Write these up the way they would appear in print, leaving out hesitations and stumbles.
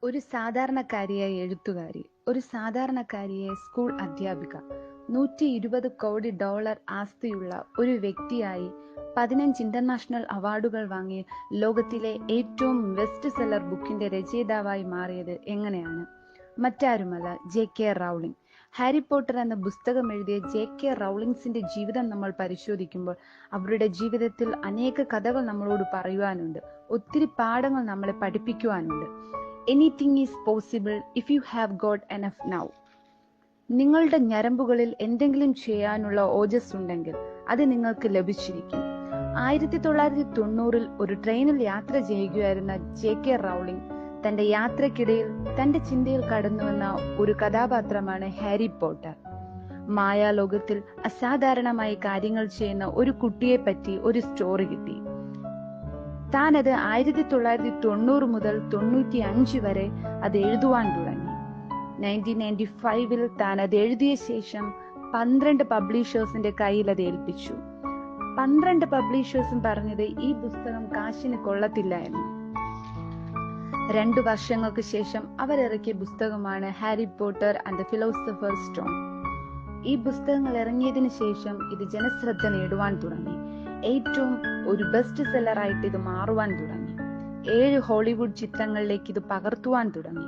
ഒരു സാധാരണക്കാരിയായ എഴുത്തുകാരി, ഒരു സാധാരണക്കാരിയായ സ്കൂൾ അധ്യാപിക, $120 കോടി ആസ്തിയുള്ള ഒരു വ്യക്തിയായി 15 ഇന്റർനാഷണൽ അവാർഡുകൾ വാങ്ങി ലോകത്തിലെ ഏറ്റവും ബെസ്റ്റ് സെല്ലർ ബുക്കിന്റെ രചയിതാവായി മാറിയത് എങ്ങനെയാണ്? മറ്റാരുമല്ല, ജെ.കെ. റൗളിംഗ്. ഹാരി പോട്ടർ എന്ന പുസ്തകം എഴുതിയ ജെ.കെ. റൗളിംഗ്സിന്റെ ജീവിതം നമ്മൾ പരിശോധിക്കുമ്പോൾ അവരുടെ ജീവിതത്തിൽ അനേക കഥകൾ നമ്മളോട് പറയുവാനുണ്ട്, ഒത്തിരി പാഠങ്ങൾ നമ്മളെ പഠിപ്പിക്കുവാനുണ്ട്. Anything is possible if you have got enough now. നിങ്ങളുടെ ഞരമ്പുകളിൽ എന്തെങ്കിലും ചെയ്യാനുള്ള ഓജസ് ഉണ്ടെങ്കിൽ അത് നിങ്ങൾക്ക് ലഭിച്ചിരിക്കും. 1990 ഒരു ട്രെയിനിൽ യാത്ര ചെയ്യുകയായിരുന്ന ജെ.കെ. റൗളിംഗ് തന്റെ യാത്രക്കിടയിൽ തന്റെ ചിന്തയിൽ കടന്നുവന്ന ഒരു കഥാപാത്രമാണ് ഹാരി പോട്ടർ. മായാലോകത്തിൽ അസാധാരണമായി കാര്യങ്ങൾ ചെയ്യുന്ന ഒരു കുട്ടിയെ പറ്റി ഒരു സ്റ്റോറി കിട്ടി. താനത് 1990 മുതൽ 95 വരെ അത് എഴുതുവാൻ തുടങ്ങി. 1995 താൻ അത് എഴുതിയ ശേഷം 12 പബ്ലിഷേഴ്സിന്റെ കയ്യിൽ അത് ഏൽപ്പിച്ചു. 12 പബ്ലിഷേഴ്സും പറഞ്ഞത് ഈ പുസ്തകം കാശിന് കൊള്ളത്തില്ല എന്ന്. 2 വർഷങ്ങൾക്ക് ശേഷം അവരിറക്കിയ പുസ്തകമാണ് Harry Potter and the philosophers stone. ഈ പുസ്തകങ്ങൾ ഇറങ്ങിയതിനു ശേഷം ഇത് ജനശ്രദ്ധ നേടുവാൻ തുടങ്ങി. ഏറ്റവും ഒരു ബെസ്റ്റ് സെല്ലർ ആയിട്ട് ഇത് മാറുവാൻ തുടങ്ങി. 7 ഹോളിവുഡ് ചിത്രങ്ങളിലേക്ക് ഇത് പകർത്തുവാൻ തുടങ്ങി.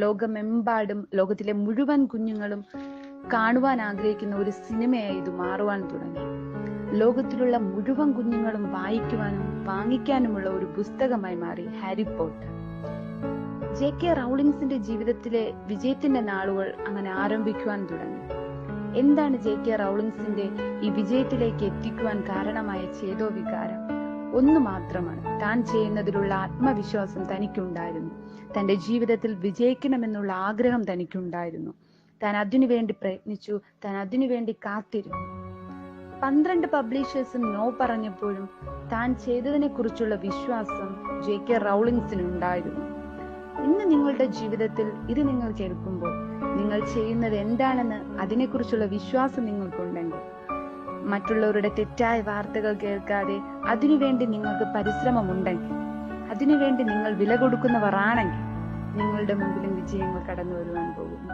ലോകമെമ്പാടും ലോകത്തിലെ മുഴുവൻ കുഞ്ഞുങ്ങളും കാണുവാൻ ആഗ്രഹിക്കുന്ന ഒരു സിനിമയായി ഇത് മാറുവാൻ തുടങ്ങി. ലോകത്തിലുള്ള മുഴുവൻ കുഞ്ഞുങ്ങളും വായിക്കുവാനും വാങ്ങിക്കാനുമുള്ള ഒരു പുസ്തകമായി മാറി ഹാരി പോട്ടർ. ജെ.കെ. റൗളിംഗ്സിന്റെ ജീവിതത്തിലെ വിജയത്തിന്റെ നാളുകൾ അങ്ങനെ ആരംഭിക്കുവാൻ തുടങ്ങി. എന്താണ് ജെ.കെ. റൗളിംഗ്സിന്റെ ഈ വിജയത്തിലേക്ക് എത്തിക്കുവാൻ കാരണമായ ചേതോവികാരം? ഒന്നു മാത്രമാണ്, താൻ ചെയ്യുന്നതിലുള്ള ആത്മവിശ്വാസം തനിക്കുണ്ടായിരുന്നു. തന്റെ ജീവിതത്തിൽ വിജയിക്കണമെന്നുള്ള ആഗ്രഹം തനിക്കുണ്ടായിരുന്നു. താൻ അതിനുവേണ്ടി പ്രയത്നിച്ചു, താൻ അതിനുവേണ്ടി കാത്തിരുന്നു. 12 പബ്ലിഷേഴ്സും നോ പറഞ്ഞപ്പോഴും താൻ ചെയ്തതിനെ കുറിച്ചുള്ള വിശ്വാസം ജെ.കെ. റൗളിംഗ്സിന് ഉണ്ടായിരുന്നു. ഇന്ന് നിങ്ങളുടെ ജീവിതത്തിൽ ഇത് നിങ്ങൾ കേൾക്കുമ്പോൾ നിങ്ങൾ ചെയ്യുന്നത് എന്താണെന്ന് അതിനെക്കുറിച്ചുള്ള വിശ്വാസം നിങ്ങൾക്കുണ്ടെങ്കിൽ, മറ്റുള്ളവരുടെ തെറ്റായ വാർത്തകൾ കേൾക്കാതെ അതിനുവേണ്ടി നിങ്ങൾക്ക് പരിശ്രമമുണ്ടെങ്കിൽ, അതിനുവേണ്ടി നിങ്ങൾ വില കൊടുക്കുന്നവർ ആണെങ്കിൽ നിങ്ങളുടെ മുമ്പിലും വിജയങ്ങൾ കടന്നു വരുവാൻ പോകുന്നു.